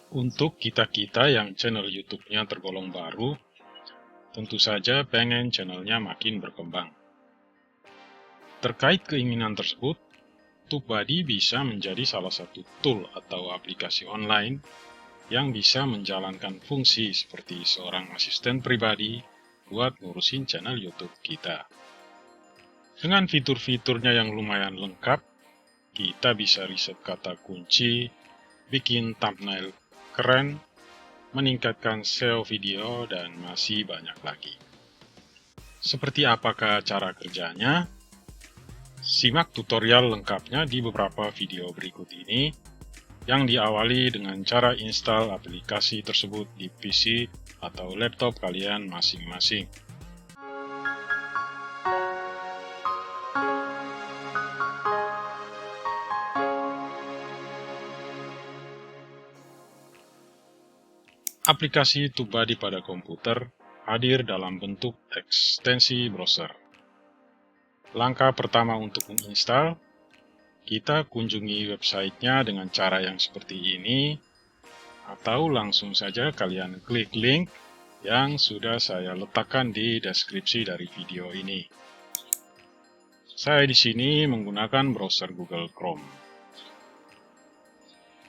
Untuk kita-kita yang channel YouTube-nya tergolong baru, tentu saja pengen channelnya makin berkembang. Terkait keinginan tersebut, TubeBuddy bisa menjadi salah satu tool atau aplikasi online yang bisa menjalankan fungsi seperti seorang asisten pribadi buat ngurusin channel YouTube kita. Dengan fitur-fiturnya yang lumayan lengkap, kita bisa riset kata kunci, bikin thumbnail keren, meningkatkan SEO video, dan masih banyak lagi. Seperti apakah cara kerjanya? Simak tutorial lengkapnya di beberapa video berikut ini, yang diawali dengan cara install aplikasi tersebut di PC atau laptop kalian masing-masing. Aplikasi TubeBuddy pada komputer hadir dalam bentuk ekstensi browser. Langkah pertama untuk menginstal, kita kunjungi websitenya dengan cara yang seperti ini, atau langsung saja kalian klik link yang sudah saya letakkan di deskripsi dari video ini. Saya di sini menggunakan browser Google Chrome.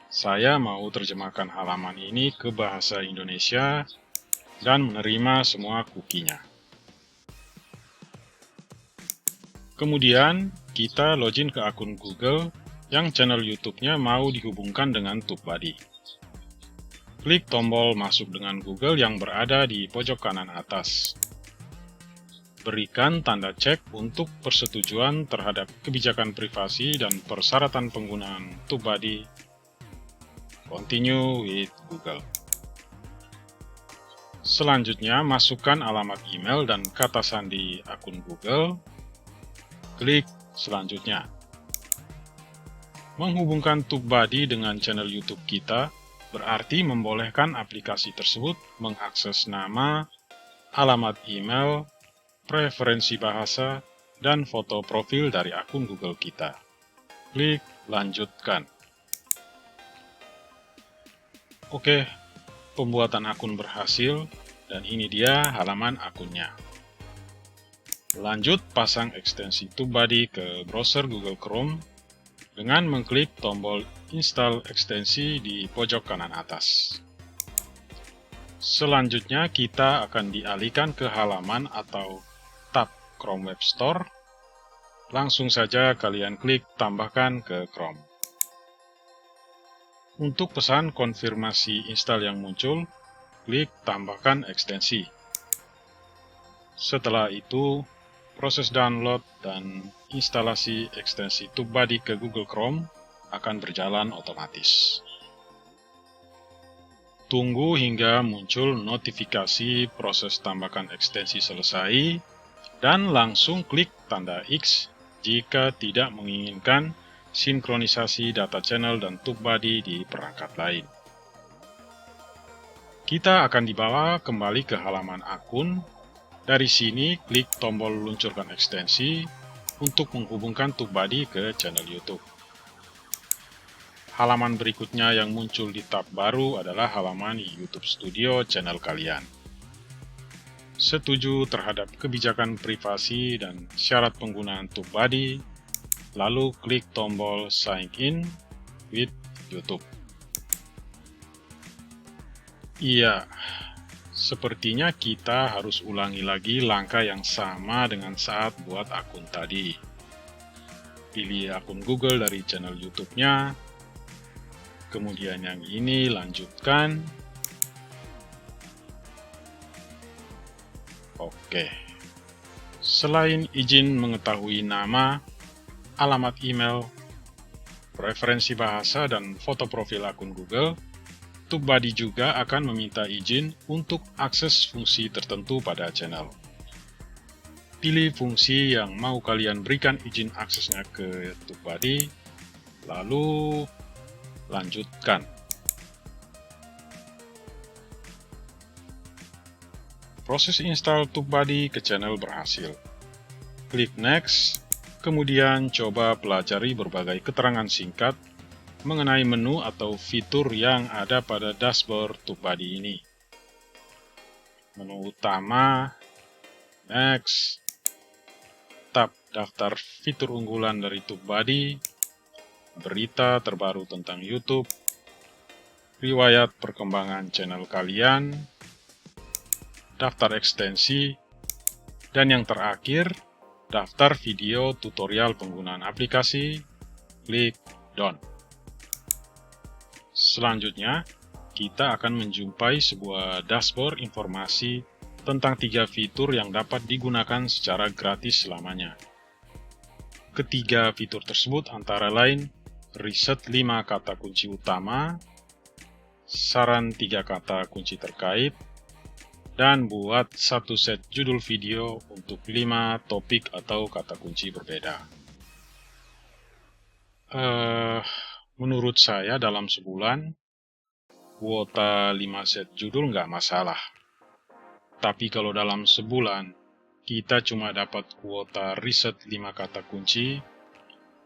Saya mau terjemahkan halaman ini ke bahasa Indonesia dan menerima semua cookie-nya. Kemudian, kita login ke akun Google yang channel YouTube-nya mau dihubungkan dengan TubeBuddy. Klik tombol masuk dengan Google yang berada di pojok kanan atas. Berikan tanda cek untuk persetujuan terhadap kebijakan privasi dan persyaratan penggunaan TubeBuddy. Continue with Google. Selanjutnya, masukkan alamat email dan kata sandi akun Google. Klik selanjutnya. Menghubungkan TubeBuddy dengan channel YouTube kita berarti membolehkan aplikasi tersebut mengakses nama, alamat email, preferensi bahasa, dan foto profil dari akun Google kita. Klik lanjutkan. Oke, pembuatan akun berhasil, dan ini dia halaman akunnya. Lanjut, pasang ekstensi TubeBuddy ke browser Google Chrome dengan mengklik tombol install ekstensi di pojok kanan atas. Selanjutnya, kita akan dialihkan ke halaman atau tab Chrome Web Store. Langsung saja kalian klik tambahkan ke Chrome. Untuk pesan konfirmasi install yang muncul, klik tambahkan ekstensi. Setelah itu, proses download dan instalasi ekstensi TubeBuddy ke Google Chrome akan berjalan otomatis. Tunggu hingga muncul notifikasi proses tambahkan ekstensi selesai, dan langsung klik tanda X jika tidak menginginkan sinkronisasi data channel dan TubeBuddy di perangkat lain. Kita akan dibawa kembali ke halaman akun. Dari sini, klik tombol luncurkan ekstensi untuk menghubungkan TubeBuddy ke channel YouTube. Halaman berikutnya yang muncul di tab baru adalah halaman YouTube Studio channel kalian. Setuju terhadap kebijakan privasi dan syarat penggunaan TubeBuddy, lalu klik tombol Sign In with YouTube. Iya, sepertinya kita harus ulangi lagi langkah yang sama dengan saat buat akun tadi. Pilih akun Google dari channel YouTube-nya, kemudian yang ini lanjutkan. Oke. Selain izin mengetahui nama, alamat email, preferensi bahasa, dan foto profil akun Google, TubeBuddy juga akan meminta izin untuk akses fungsi tertentu pada channel. Pilih fungsi yang mau kalian berikan izin aksesnya ke TubeBuddy, lalu lanjutkan. Proses install TubeBuddy ke channel berhasil. Klik Next. Kemudian coba pelajari berbagai keterangan singkat mengenai menu atau fitur yang ada pada dashboard TubeBuddy ini. Menu utama, next, tab daftar fitur unggulan dari TubeBuddy, berita terbaru tentang YouTube, riwayat perkembangan channel kalian, daftar ekstensi, dan yang terakhir, daftar video tutorial penggunaan aplikasi, klik Done. Selanjutnya, kita akan menjumpai sebuah dashboard informasi tentang 3 fitur yang dapat digunakan secara gratis selamanya. Ketiga fitur tersebut antara lain, riset 5 kata kunci utama, saran 3 kata kunci terkait, dan buat satu set judul video untuk 5 topik atau kata kunci berbeda. Menurut saya dalam sebulan, kuota 5 set judul nggak masalah. Tapi kalau dalam sebulan, kita cuma dapat kuota riset 5 kata kunci,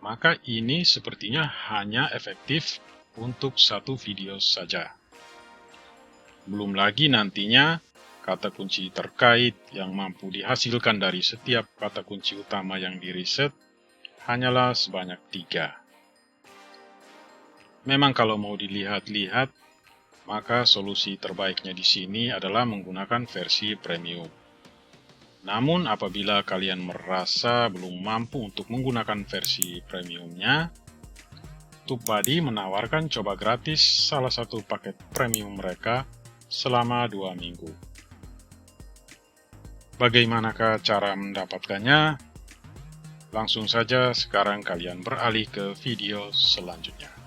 maka ini sepertinya hanya efektif untuk satu video saja. Belum lagi nantinya, kata kunci terkait yang mampu dihasilkan dari setiap kata kunci utama yang diriset hanyalah sebanyak 3. Memang kalau mau dilihat-lihat, maka solusi terbaiknya di sini adalah menggunakan versi premium. Namun apabila kalian merasa belum mampu untuk menggunakan versi premiumnya, TubeBuddy menawarkan coba gratis salah satu paket premium mereka selama 2 minggu. Bagaimanakah cara mendapatkannya? Langsung saja sekarang kalian beralih ke video selanjutnya.